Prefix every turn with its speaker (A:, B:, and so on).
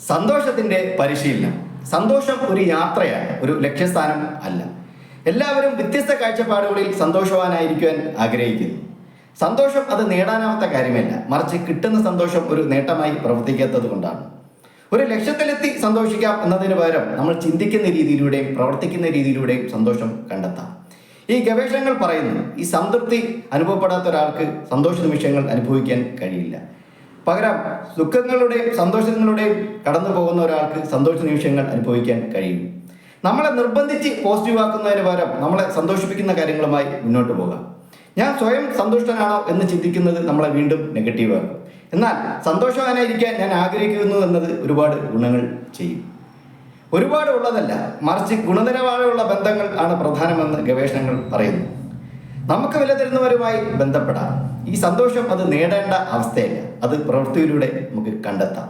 A: സന്തോഷത്തിൻ്റെ പരിശീലനം. സന്തോഷം ഒരു യാത്രയാണ്, ഒരു ലക്ഷ്യസ്ഥാനം അല്ല. എല്ലാവരും വ്യത്യസ്ത കാഴ്ചപ്പാടുകളിൽ സന്തോഷവാനായിരിക്കുവാൻ ആഗ്രഹിക്കുന്നു. സന്തോഷം അത് നേടാനാവാത്ത കാര്യമല്ല, മറിച്ച് കിട്ടുന്ന സന്തോഷം ഒരു നേട്ടമായി പ്രവർത്തിക്കാത്തത് കൊണ്ടാണ്. ഒരു ലക്ഷ്യത്തിലെത്തി സന്തോഷിക്കാം എന്നതിന് പകരം നമ്മൾ ചിന്തിക്കുന്ന രീതിയിലൂടെയും പ്രവർത്തിക്കുന്ന രീതിയിലൂടെയും സന്തോഷം കണ്ടെത്താം. ഈ ഗവേഷണങ്ങൾ പറയുന്നു, ഈ സംതൃപ്തി അനുഭവപ്പെടാത്ത ഒരാൾക്ക് സന്തോഷ നിമിഷങ്ങൾ അനുഭവിക്കാൻ കഴിയില്ല. പകരം ദുഃഖങ്ങളുടെയും സന്തോഷങ്ങളുടെയും കടന്നു പോകുന്ന ഒരാൾക്ക് സന്തോഷ നിമിഷങ്ങൾ അനുഭവിക്കാൻ കഴിയും. നമ്മളെ നിർബന്ധിച്ച് പോസിറ്റീവാക്കുന്നതിന് പകരം നമ്മളെ സന്തോഷിപ്പിക്കുന്ന കാര്യങ്ങളുമായി മുന്നോട്ട് പോകാം. ഞാൻ സ്വയം സന്തുഷ്ടനാണോ എന്ന് ചിന്തിക്കുന്നത് നമ്മളെ വീണ്ടും നെഗറ്റീവാകും. എന്നാൽ സന്തോഷവാനായിരിക്കാൻ ഞാൻ ആഗ്രഹിക്കുന്നു എന്നത് ഒരുപാട് ഗുണങ്ങൾ ചെയ്യും. ഒരുപാട് ഉള്ളതല്ല, മറിച്ച് ഗുണനിലവാരമുള്ള ബന്ധങ്ങൾ ആണ് പ്രധാനമെന്ന് ഗവേഷണങ്ങൾ പറയുന്നു. നമുക്ക് വില തരുന്നവരുമായി ബന്ധപ്പെടാം. ഈ സന്തോഷം അത് നേടേണ്ട അവസ്ഥയല്ല, അത് പ്രവൃത്തിയിലൂടെ നമുക്ക് കണ്ടെത്താം.